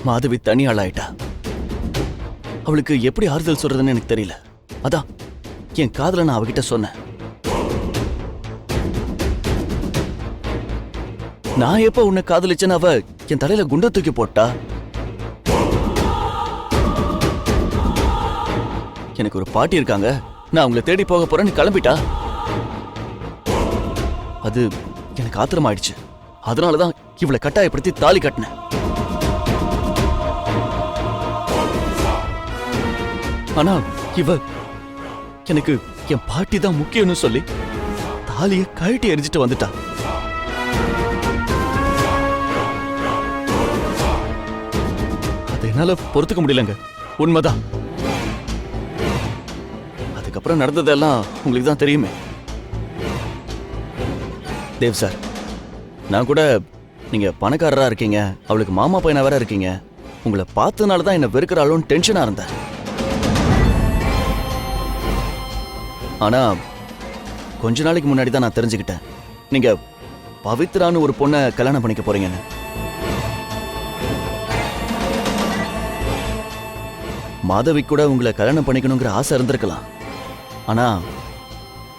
மாதவி தனி ஆளாயிட்டா. அவளுக்கு எப்படி ஆறுதல் சொல்றதுன்னு எனக்கு தெரியல. அதான் என் காதல நான் அவகிட்ட சொன்னேன். நான் எப்ப உன்னை காதலிச்சேன்னு அவ என் தலையில குண்ட தூக்கி போட்டா. எனக்கு ஒரு பாட்டி இருக்காங்க, நான் அவங்கள தேடி போக போறேன்னு கிளம்பிட்டா. அது எனக்கு ஆத்திரமாயிடுச்சு. அதனாலதான் இவளை கட்டாயப்படுத்தி தாலி கட்டினேன். ஆனா இவ எனக்கு என் பாட்டி தான் முக்கியம்னு சொல்லி தாலிய கழட்டி எரிஞ்சிட்டு வந்துட்டா. அதை என்னால பொறுத்துக்க முடியலங்க. உண்மைதான். அதுக்கப்புறம் நடந்ததெல்லாம் உங்களுக்கு தான் தெரியுமே. தேவ் சார், நான் கூட நீங்க பணக்காரரா இருக்கீங்க, அவளுக்கு மாமா பையனா வேற இருக்கீங்க, உங்களை பார்த்ததுனால தான் என்ன வெறுக்கிறாளோன்னு டென்ஷனா இருந்தேன். ஆனா கொஞ்ச நாளைக்கு முன்னாடி தான் நான் தெரிஞ்சுக்கிட்டேன் நீங்க பவித்ரான்னு ஒரு பொண்ணை கல்யாணம் பண்ணிக்க போறீங்கன்னு. மாதவி கூட உங்களை கல்யாணம் பண்ணிக்கணுங்கிற ஆசை இருந்திருக்கலாம். ஆனா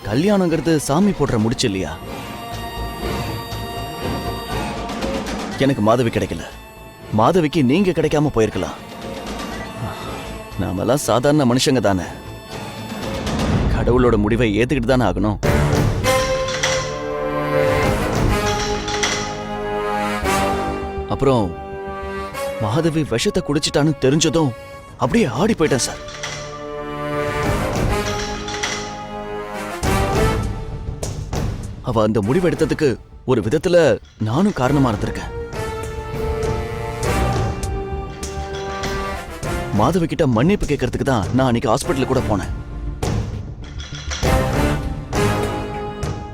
கல்யாணங்கிறது சாமி போடுற முடிச்சு இல்லையா? எனக்கு மாதவி கிடைக்கல, மாதவிக்கு நீங்க கிடைக்காம போயிருக்கலாம். நாமெல்லாம் சாதாரண மனுஷங்க தானே, கடவுளோட முடிவை ஏத்துக்கிட்டு தானே ஆகணும். அப்புறம் மாதவி விஷத்தை குடிச்சிட்டான்னு தெரிஞ்சதும் அப்படியே ஆடி போயிட்டேன் சார். அவ அந்த முடிவு எடுத்ததுக்கு ஒரு விதத்துல நானும் காரணமா இருந்திருக்கேன். மாதவி கிட்ட மன்னிப்பு கேட்கறதுக்கு தான் நான் அன்னைக்கு ஹாஸ்பிட்டல் கூட போனேன்.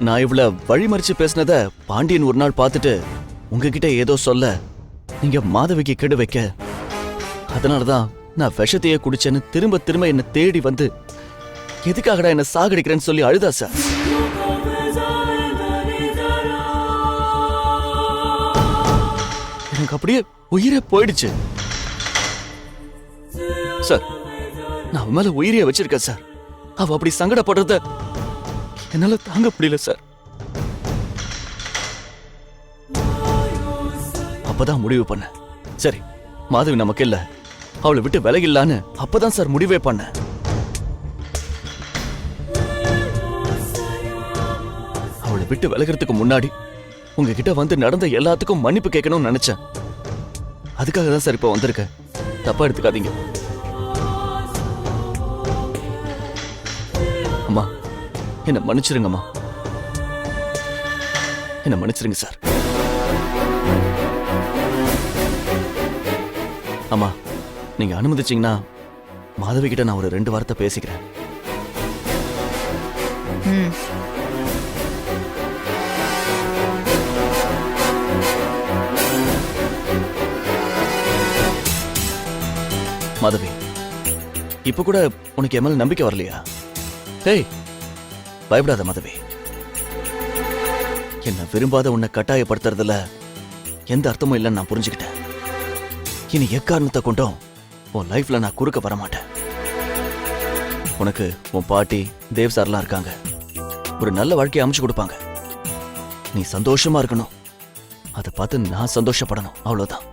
நான் இவ்வளவு வழிமறிச்சு பேசினத பாண்டியன் ஒரு நாள் பார்த்துட்டு உங்ககிட்ட ஏதோ சொல்ல நீங்க மாதவிக்கு கெடு வைக்க, அதனாலதான் நான் விஷத்தையே குடிச்சேன்னு திரும்ப திரும்ப என்ன தேடி வந்து எதுக்காகடா என்ன சாகடிக்கிறேன்னு சொல்லி அழுதா சார். எனக்கு அப்படியே உயிரே போயிடுச்சு சார். நான் அவ மேல உயிரியே வச்சிருக்கேன் சார். அவ அப்படி சங்கடப்படுறத என்னால தாங்க முடியல சார். அப்பதான் முடிவு பண்ண, சரி மாதவி நமக்கு இல்ல, அவளை விட்டு விலகில்லான்னு அப்பதான் சார் முடிவே பண்ண. அவளை விட்டு விலகிறதுக்கு முன்னாடி உங்ககிட்ட வந்து நடந்த எல்லாத்துக்கும் மன்னிப்பு கேட்கணும்னு நினைச்சேன். அதுக்காக தான் சார் இப்ப வந்திருக்கேன். தப்பா எடுத்துக்காதீங்க. அம்மா என்ன மன்னிச்சிருங்கம்மா, என்ன மன்னிச்சிருங்க சார். அம்மா நீங்க அனுமதிச்சீங்கன்னா மாதவி கிட்ட நான் ஒரு 2 வார்த்தை பேசிக்கிறேன். மாதவி, இப்ப கூட உனக்கு என் மேல நம்பிக்கை வரலையா? ஏய் பயப்படாத மாதவி. என்ன விரும்பாத உன்னை கட்டாயப்படுத்துறதுல எந்த அர்த்தமும் இல்லைன்னு நான் புரிஞ்சுக்கிட்டேன். இனி எக்காரணத்தை கொண்டும் உன் லைஃப்ல நான் குறுக்க வர மாட்டேன். உனக்கு உன் பாட்டி தேவ் சார்லாம் இருக்காங்க, ஒரு நல்ல வாழ்க்கையை அமைச்சு கொடுப்பாங்க. நீ சந்தோஷமா இருக்கணும், அதை பார்த்து நான் சந்தோஷப்படணும், அவ்வளவுதான்.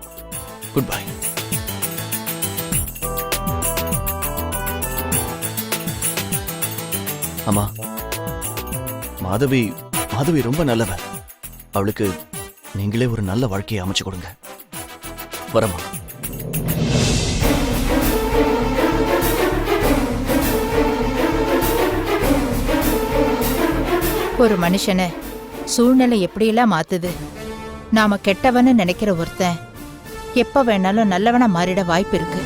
Good bye. அம்மா மாதவி ரொம்ப நல்லவ. அவளுக்கு நீங்களே ஒரு நல்ல வாழ்க்கையை அமைச்சு கொடுங்க. வரமா. ஒரு மனுஷனை சூழ்நிலை எப்படியெல்லாம் மாத்துது. நாம கெட்டவன்னு நினைக்கிற ஒருத்தன் எப்ப வேணாலும் நல்லவனா மாறிட வாய்ப்பு இருக்கு.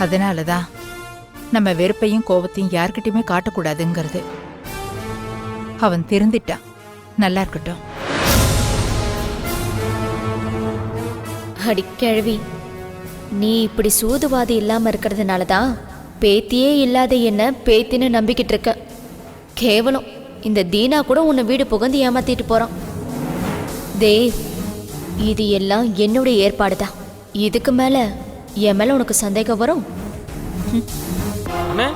அதனாலதான் நம்ம வெறுப்பையும் கோபத்தையும் யார்கிட்டயுமே காட்டக்கூடாதுங்கிறது. அவன் திருந்திட்டான், நல்லா இருக்கட்டும். அடிக்கிழவி, நீ இப்படி சூதுவாதி இல்லாம இருக்கிறதுனாலதான் பேத்தியே இல்லாத என்ன பேத்தின்னு நம்பிக்கிட்டு இருக்க. கேவலம் இந்த தீனா கூட உன்னை வீடு புகுந்து ஏமாத்திட்டு போறான். தேவ், இது எல்லாம் என்னுடைய ஏற்பாடுதான். இதுக்கு மேல என் மேல உனக்கு சந்தேகம் வரும்? அண்ணே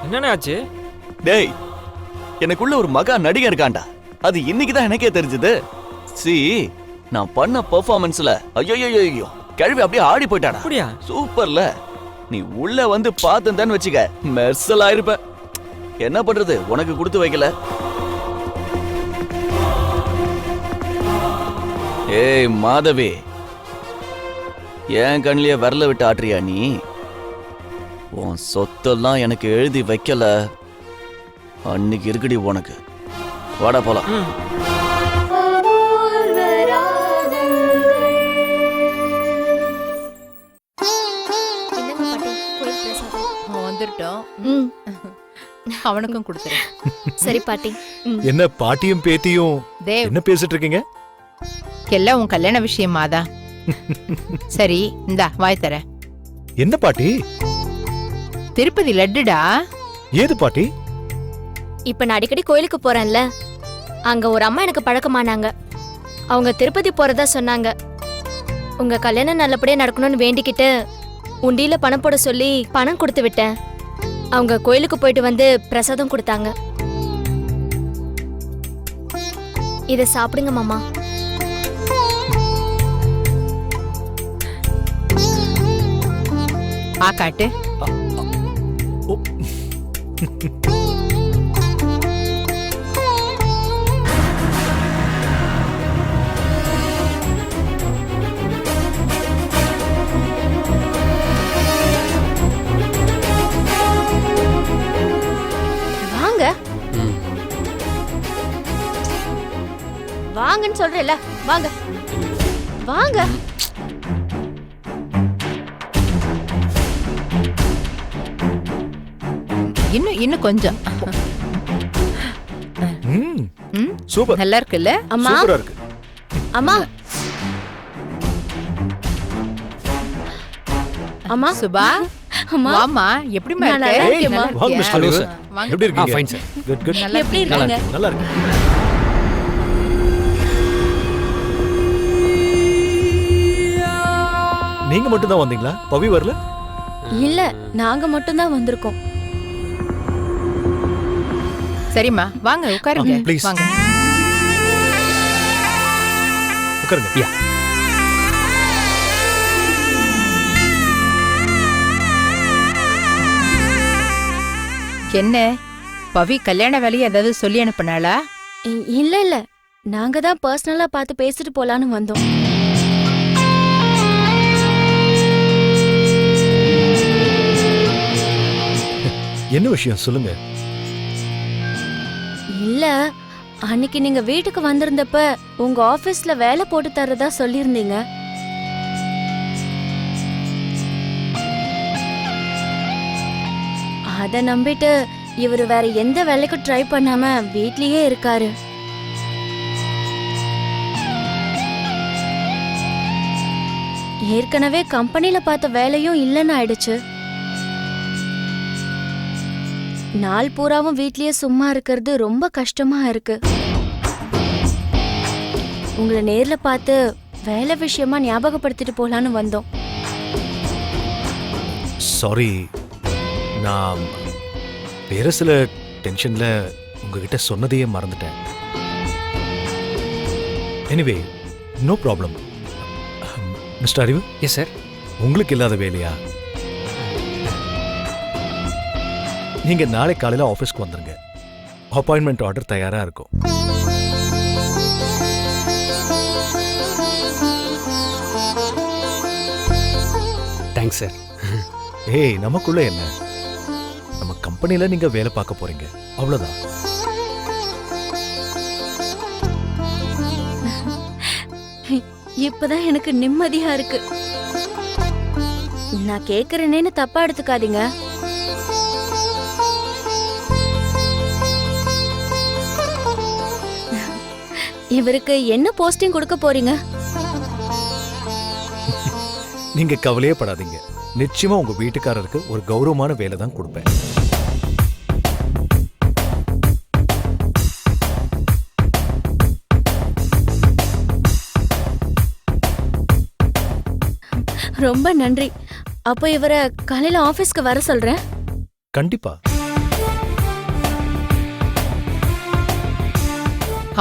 என்னண்ணே ஆச்சு? டேய், எனக்குள்ள ஒரு மகா நடிகர் இருக்கான்டா. அது இன்னைக்கு தான் எனக்கே தெரிஞ்சது. சி, நான் பண்ண பெர்ஃபார்மன்ஸ்ல ஐயோ கிழவி அப்படியே ஆடி போயிட்டாடா. அப்படியா? சூப்பர்ல. நீ உள்ள வந்து பார்த்தேன்னு வச்சுக்க, மெர்சல் ஆயிருப்ப. என்ன பண்றது, உனக்கு கொடுத்து வைக்கல. ஏய் மாதவி, என் கண்ணிலேயே விரல விட்டு ஆட்டுறியா நீ? உன் சொத்தெல்லாம் எனக்கு எழுதி வைக்கல, அன்னைக்கு இருக்குடி உனக்கு. வாடா போலாம். வந்துட்டோம். ம், அவனுக்கும் கொடுத்துரு. சரி பாட்டி. என்ன பாட்டியும் பேத்தியும் தேவ், என்ன பேசிட்டு இருக்கீங்க? எல்லாம் உன் கல்யாண விஷயமாதான். சரி, இந்தா வாய் தர. என்ன பாட்டி? திருப்பதி லட்டுடா. ஏது பாட்டி? இப்ப நான் அடிக்கடி கோயிலுக்கு போறேன்ல, அங்க ஒரு அம்மா எனக்கு பழக்கமானாங்க. அவங்க திருப்பதி போறதா சொன்னாங்க. உங்க கல்யாணம் நல்லபடியா நடக்கணும்னு வேண்டிக்கிட்டு உண்டியில பணம் போட சொல்லி பணம் கொடுத்து விட்டேன். அவங்க கோயிலுக்கு போயிட்டு வந்து பிரசாதம் கொடுத்தாங்க. இத சாப்பிடுங்க மாமா. காட்டு. ஓ. வாங்க வாங்கன்னு சொல்றேன்ல, வாங்க வாங்க. இன்னும் கொஞ்சம். ம், ம், சூப்பர். நல்லா இருக்குல்ல? அம்மா, சூப்பரா இருக்கு. அம்மா, அம்மா, சுபா, அம்மா, வாமா. எப்படிமா நான் நல்லா இருக்க? இருக்கேம்மா. நல்லா வாங்க இருக்கியா? Mister Hello, live. sir. வாங்க. எப்படி இருக்கீங்க? fine, sir. Good good. நல்லா எப்படி இருக்கீங்களா? இருக்கீங்க? நல்லா இருக்கு. நீங்க மட்டும் தான் வந்தீங்களா? பவி வரல? இல்ல, நாங்க மட்டும் தான் வந்திருக்கோம். சரிம்மா, வாங்க உட்காருங்க. please. வாங்க. உட்காருங்க. யா. என்ன பவி கல்யாண வேலையை ஏதாவது சொல்லி அனுப்புனாளா? இல்ல இல்ல, நாங்க தான் பர்சனலா பார்த்து பேசிட்டு போலான்னு வந்தோம். என்ன விஷயம் சொல்லுங்க. இல்ல, அன்னைக்கு நீங்க வீட்டுக்கு வந்திருந்தப்ப உங்க ஆபீஸ்ல வேலை போட்டு தரதா சொல்லியிருந்தீங்க. அத நம்பிட்டு இவரு வேற எந்த வேலைக்கும் ட்ரை பண்ணாம வீட்லயே இருக்காரு. ஏற்கனவே கம்பெனில பார்த்த வேலையும் இல்லைன்னு ஆயிடுச்சு. நாள் பூராவும் வீட்லயே சும்மா இருக்கிறது ரொம்ப கஷ்டமா இருக்கு. உங்களை நேர்ல பார்த்து வேலை விஷயமா ஞாபகப்படுத்திட்டு போலான்னு வந்தோம். சாரி, நான் வேற சில டென்ஷன்ல உங்ககிட்ட சொன்னதையே மறந்துட்டேன். Anyway, no problem. Mister Arivu, yes sir. உங்களுக்கு இல்லாத வேலையா? நீங்க நாளை காலையில ஆபீஸ்க்கு வந்துருங்க. அப்பாயின்மெண்ட் ஆர்டர் தயாரா இருக்கும். Thanks sir. ஏய், நமக்குள்ள என்ன? நம்ம கம்பெனில நீங்க வேலை பார்க்க போறீங்க, அவ்வளவுதான். இப்பதான் எனக்கு நிம்மதியா இருக்கு. நான் கேக்குறேனேன்னு தப்பா எடுத்துக்காதீங்க. இவருக்கு என்ன போஸ்டிங் கொடுக்க போறீங்க? நீங்க கவலையே படாதீங்க. நிச்சயமா உங்க வீட்டுக்காரருக்கு ஒரு கௌரவமான வேலை தான் கொடுப்பேன். ரொம்ப நன்றி. அப்போ இவரை காலையில ஆபீஸ்க்கு வர சொல்றேன். கண்டிப்பா.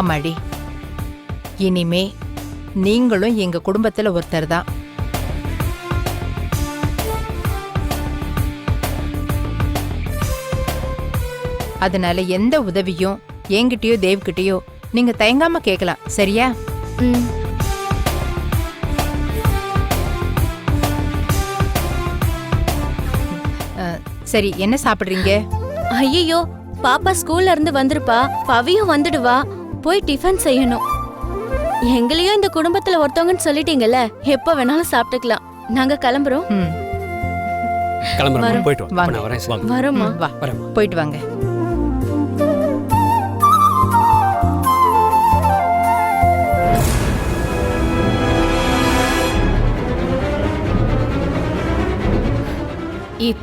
அம்மாடி, இனிமே நீங்களும் எங்க குடும்பத்துல ஒருத்தர் தான். அதனால எந்த உதவியும் என்கிட்டயோ தேவ்கிட்டயோ நீங்க தயங்காம கேட்கலாம், சரியா? ம். சரி, என்ன சாப்பிடுறீங்க? ஐயோ, பாப்பா ஸ்கூல்ல இருந்து வந்திருப்பா, பவியும் வந்துடுவா. போய் டிஃபன் செய்யணும். எங்களையும் இந்த குடும்பத்துல ஒருத்தவங்கன்னு சொல்லிட்டீங்கல்ல, எப்ப வேணாலும் சாப்பிட்டுக்கலாம். நாங்க கிளம்புறோம். ம், கிளம்புறேன். வரோம். போயிட்டு வாங்க. அப்ப நான் வரேன் சார். வாங்க. வரோமா? வா, வரேன். போயிட்டு வாங்க.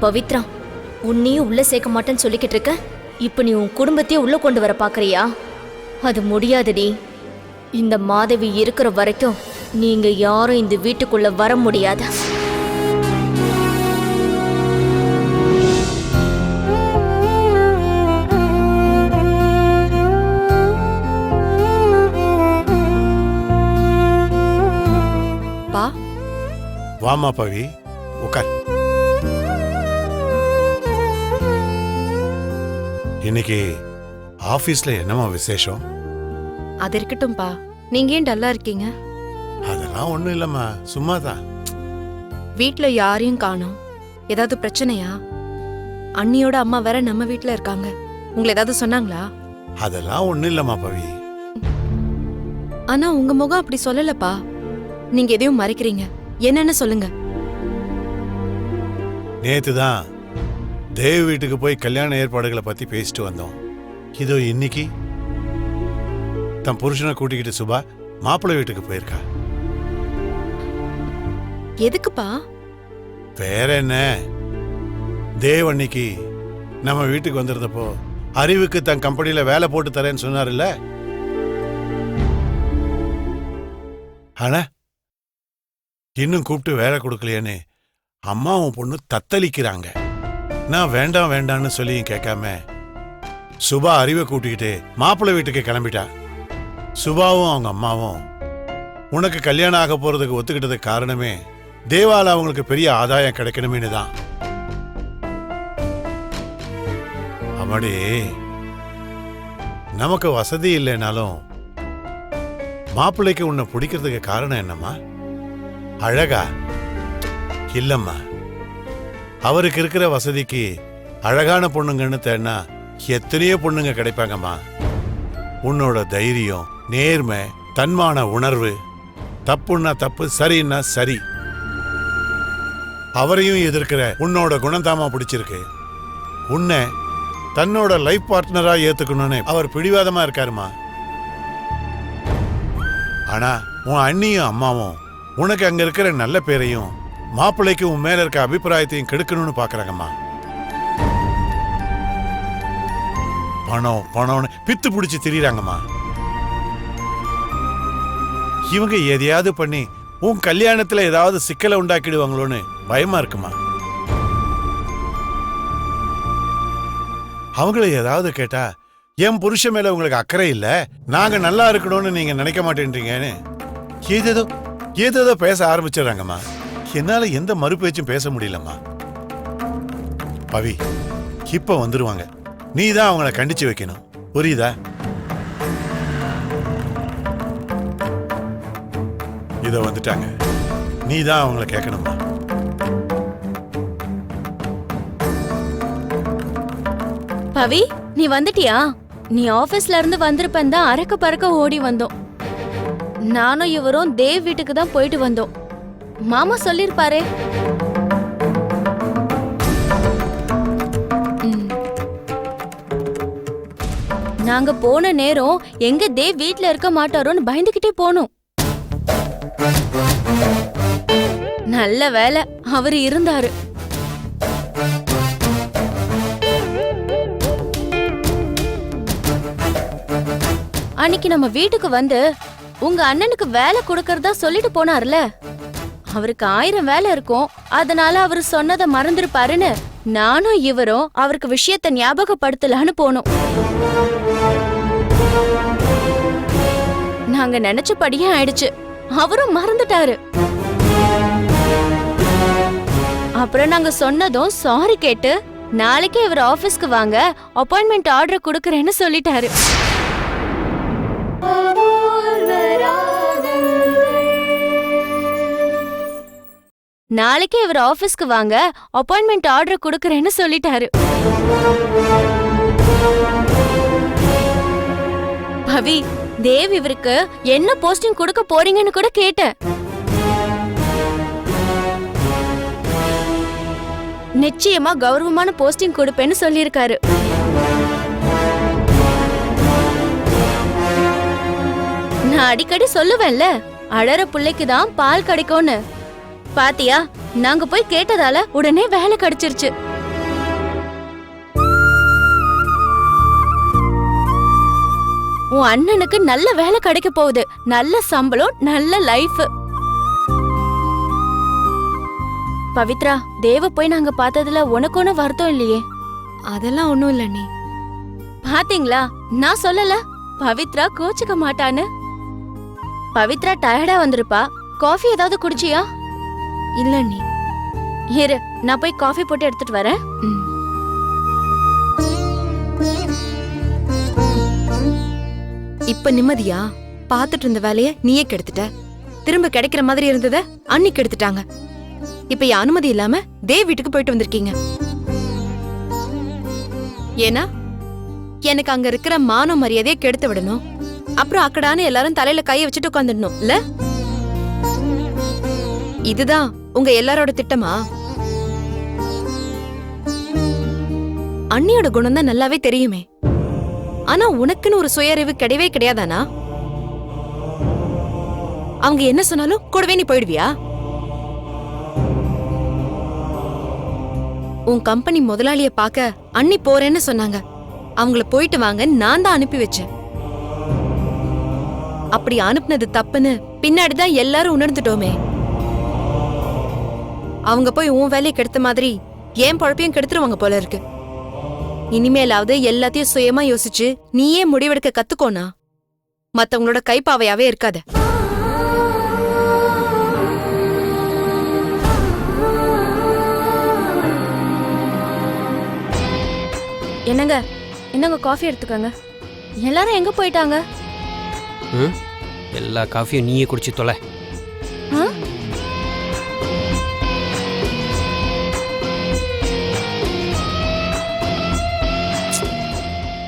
பவித்ரா, உன்னையும் உள்ள சேர்க்க மாட்டேன்னு சொல்லிக்கிட்டு இருக்க. இப்ப நீ உன் குடும்பத்தையே உள்ள கொண்டு வர பாக்குறியா? அது முடியாதுடி. இந்த மாதவி இருக்கிற வரைக்கும் நீங்க யாரும் இந்த வீட்டுக்குள்ள வர முடியாது. பா, வாமா பவி, உட்கார். இன்னைக்கு ஆபீஸ்ல என்னமா விசேஷம்? அது இருக்கட்டும்பா. நீங்க ஏன் டல்லா இருக்கீங்க? அதெல்லாம் ஒண்ணும் இல்லம்மா, சும்மாதான். வீட்ல யாரையும் காணோம். ஏதாவது பிரச்சனையா? அண்ணியோட அம்மா வேற நம்ம வீட்ல இருக்காங்க. உங்களை ஏதாவது சொன்னாங்களா? அதெல்லாம் ஒண்ணும் இல்லம்மா பவி. ஆனா உங்க முகம் அப்படி சொல்லலப்பா. நீங்க எதையும் மறைக்கிறீங்க. என்னன்னு சொல்லுங்க. நேத்து தான் தேவ் வீட்டுக்கு போய் கல்யாண ஏற்பாடுகளை பத்தி பேசிட்டு வந்தோம். இதோ இன்னைக்கு தன் புருஷனை கூட்டிக்கிட்டு சுபா மாப்பிள்ளை வீட்டுக்கு போயிருக்கா. எதுக்குப்பா? வேற என்ன, தேவ் அன்னைக்கு நம்ம வீட்டுக்கு வந்திருந்தப்போ அறிவுக்கு தன் கம்பெனில வேலை போட்டு தரேன்னு சொன்னார்ல. ஆனா இன்னும் கூப்பிட்டு வேலை கொடுக்கலையேன்னு அம்மாவும் பொண்ணு தத்தளிக்கிறாங்க. நான் வேண்டாம் வேண்டான்னு சொல்லியும் கேட்காம சுபா அறிவை கூட்டிக்கிட்டு மாப்பிள்ளை வீட்டுக்கு கிளம்பிட்டா. சுபாவும் அவங்க அம்மாவும் உனக்கு கல்யாணம் ஆக போறதுக்கு ஒத்துக்கிட்டதுக்கு காரணமே தேவால அவங்களுக்கு பெரிய ஆதாயம் கிடைக்கணுமேனு தான். அம்மாடி, நமக்கு வசதி இல்லைனாலும் மாப்பிள்ளைக்கு உன்னை பிடிக்கிறதுக்கு காரணம் என்னம்மா? அழகா? இல்லம்மா, அவருக்கு இருக்கிற வசதிக்கு அழகான பொண்ணுங்கன்னு தேடினா எத்தனையோ பொண்ணுங்க கிடைப்பாங்கம்மா. உன்னோட தைரியம், நேர்மை, தன்மான உணர்வு, தப்புன்னா தப்பு, சரின்னா சரி, அவரையும் எதிர்க்கிற உன்னோட குணந்தாமா பிடிச்சிருக்கு. உன்னை தன்னோட லைஃப் பார்ட்னரா ஏத்துக்கணும்னு அவர் பிடிவாதமா இருக்காருமா. ஆனா உன் அண்ணியும் அம்மாவும் உனக்கு அங்க இருக்கிற நல்ல பேரையும் மாப்பிள்ளைக்கு உன் மேல இருக்க அபிப்பிராயத்தையும் கெடுக்கணும்னு பாக்குறாங்கம்மா. பணம் பணம்னு பித்து பிடிச்சு திரியறாங்கம்மா. இவங்க எதையாவது பண்ணி உன் கல்யாணத்துல ஏதாவது சிக்கலை உண்டாக்கிடுவாங்களோன்னு பயமா இருக்குமா. அவங்கள ஏதாவது கேட்டா என் புருஷன் மேல உங்களுக்கு அக்கறை இல்ல, நாங்க நல்லா இருக்கணும்னு நீங்க நினைக்க மாட்டேன்றீங்கன்னு ஏதேதோ ஏதேதோ பேச ஆரம்பிச்சிடறாங்கம்மா. என்னால எந்த மறுபேச்சும் பேச முடியலம்மா. பவி, இப்ப வந்துருவாங்க. நீ தான் அவங்கள கண்டிச்சு வைக்கணும், புரியுதா? இத வந்துட்டாங்க, நீ தான் அவங்கள கேட்கணுமா. பவி, நீ வந்துட்டியா? நீ ஆபீஸ்ல இருந்து வந்திருப்பேன் தான் அரக்க பறக்க ஓடி வந்தோம். நானும் இவரும் தேவ் வீட்டுக்கு தான் போயிட்டு வந்தோம். மாமா சொல்லிருப்பாரே. நாங்க போன நேரம் எங்க தேவ் வீட்ல இருக்க மாட்டாரோன்னு பயந்துகிட்டே போனோம். நல்ல வேலை அவரு இருந்தாரு. அன்னைக்கு நம்ம வீட்டுக்கு வந்து உங்க அண்ணனுக்கு வேலை கொடுக்கறதா சொல்லிட்டு போனார்ல, அவருக்கு 1000 வேலை இருக்கும், அதனால அவர் சொன்னதை மறந்துருப்பாருன்னு நானும் இவரும் அவருக்கு விஷயத்தை ஞாபகப்படுத்தலான்னு போனோம். நாங்க நினைச்சபடியே ஆயிடுச்சு, அவரும் மறந்துட்டாரு. அப்புறம் நாங்க சொன்னதும் சாரி கேட்டு நாளைக்கே இவர் ஆபீஸ்க்கு வாங்க, அப்பாயின்மெண்ட் ஆர்டர் கொடுக்கறேன்னு சொல்லிட்டாரு. நாளைக்கே இவர் ஆபீஸ்க்கு வாங்க, அப்பாயின்மெண்ட் ஆர்டர் கொடுக்கறேன்னு சொல்லிட்டாரு. பவி, தேவ் இவருக்கு என்ன போஸ்டிங் கொடுக்க போறீங்கன்னு கூட கேட்டேன். நிச்சயமா கௌரவமான போஸ்டிங் கொடுப்பேன்னு சொல்லியிருக்காரு. நான் அடிக்கடி சொல்லுவேன்ல, அழற புள்ளைக்கு தான் பால் கிடைக்கும்னு. பாத்தியா, நாங்க போய் கேட்டதால உடனே வேலை கிடைச்சிருச்சு. உன் அண்ணனுக்கு நல்ல வேலை கிடைக்க போகுது, நல்ல சம்பளம், நல்ல லைஃப். பவித்ரா, தேவ போய் நாங்க பார்த்ததுல உனக்கு ஒன்னும் வருத்தம் இல்லையே? அதெல்லாம் ஒண்ணும் இல்ல நீ. பாத்தீங்களா, நான் சொல்லல பவித்ரா கோச்சுக்க மாட்டான்னு. பவித்ரா டயர்டா வந்திருப்பா, காஃபி ஏதாவது குடிச்சியா? இல்ல நீ. இரு, நான் போய் காஃபி போட்டு எடுத்துட்டு வரேன். ம். இப்ப நிம்மதியா? பாத்துட்டு இருந்த வேலைய நீயே கெடுத்துட்ட. திரும்ப கிடைக்கிற மாதிரி இருந்தத அண்ணி கெடுத்துட்டாங்க. இப்ப என் அனுமதி இல்லாம தேவ் வீட்டுக்கு போயிட்டு வந்திருக்கீங்க. ஏன்னா எனக்கு அங்க இருக்கிற மான மரியாதையை கெடுத்து விடணும். அப்புறம் அக்கடான்னு எல்லாரும் தலையில கைய வச்சுட்டு உட்காந்துடணும் இல்ல? இதுதான் உங்க எல்லாரோட திட்டமா? அண்ணியோட குணம் தான் நல்லாவே தெரியுமே. ஆனா உனக்குன்னு ஒரு சுயறிவு கிடையவே கிடையாதானா? அவங்க என்ன சொன்னாலும் கூடவே நீ போயிடுவியா? உன் கம்பெனி முதலாளிய பார்க்க அண்ணி போறேன்னு சொன்னாங்க. அவங்கள போயிட்டு வாங்க நான் தான் அனுப்பி வச்சேன். அப்படி அனுப்புனது தப்புன்னு பின்னாடிதான் எல்லாரும் உணர்ந்துட்டோமே. அவங்க போய் உன் வேலையை கெடுத்த மாதிரி ஏன் பொழப்பையும் கெடுத்துருவாங்க போல இருக்கு. இனிமேலாவது எல்லாத்தையும் சுயமா யோசிச்சு நீயே முடிவெடுக்க கத்துக்கோனா. மத்தவங்களோட கைப்பாவையாவே இருக்காத. என்னங்க, என்னங்க காஃபி எடுத்துக்கங்க. எல்லாரும் எங்க போயிட்டாங்க? எல்லா காஃபியும் நீயே குடிச்சு தொலை.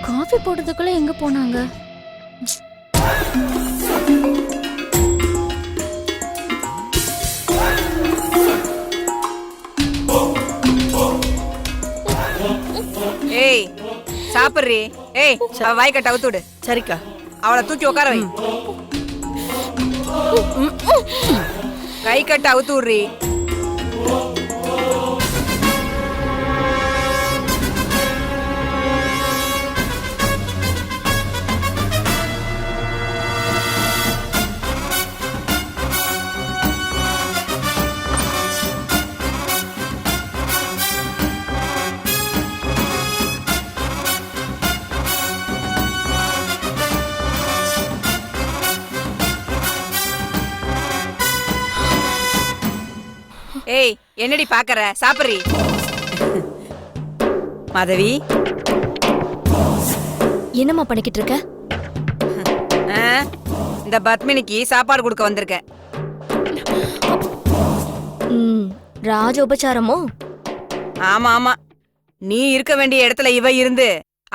காஃபி போடுறதுக்குள்ள எங்க போனாங்க? ஏய் சாப்பிடுறி. ஏய் அவ வாய் கட்ட அவுத்துடு. சரிக்கா. அவளை தூக்கி உட்கார வை. கை கட்ட அவுத்து விடுறி. ஏய் என்னடி பாக்கற? சாப்பிடுறி. மாதவி, என்னம்மா பண்ணிக்கிட்டு இருக்க? இந்த பத்மினிக்கு சாப்பாடு கொடுக்க வந்திருக்கேன். ராஜ உபச்சாரமோ? ஆமா ஆமா, நீ இருக்க வேண்டிய இடத்துல இவ இருந்து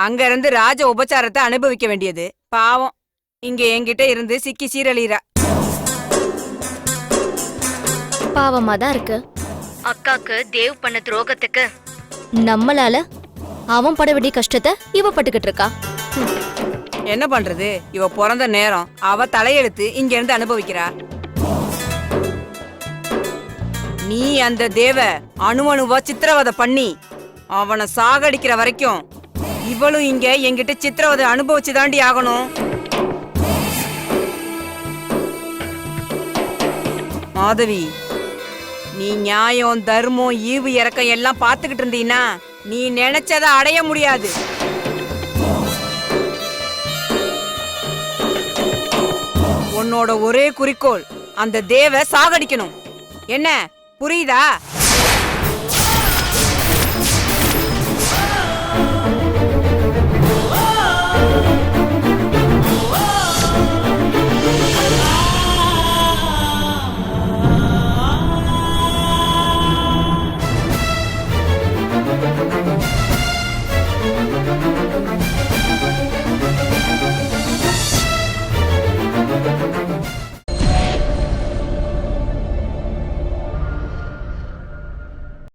அங்க இருந்து ராஜ உபச்சாரத்தை அனுபவிக்க வேண்டியது. பாவம், இங்க என்கிட்ட இருந்து சிக்கி சீரழிறா. பாவமா தான் இருக்கு. அக்காக்கு தேவ் பண்ண துரோகத்துக்கு நம்மளால அவன் பட வேண்டிய கஷ்டத்தை இவ பட்டுக்கிட்டு இருக்கா. என்ன பண்றது, இவ பிறந்த நேரம் அவ தலையெழுத்து இங்க இருந்து அனுபவிக்கிறா. நீ அந்த தேவ அணுவணுவா சித்திரவதை பண்ணி அவனை சாகடிக்கிற வரைக்கும் இவளும் இங்க என்கிட்ட சித்திரவதை அனுபவிச்சு தாண்டி ஆகணும். மாதவி, நீ நியாயம் தர்மம் ஈவு இறக்கம் எல்லாம் பார்த்துக்கிட்டு இருந்தீன்னா நீ நினைச்சதை அடைய முடியாது. உன்னோட ஒரே குறிக்கோள் அந்த தேவ சாகடிக்கணும். என்ன புரியுதா?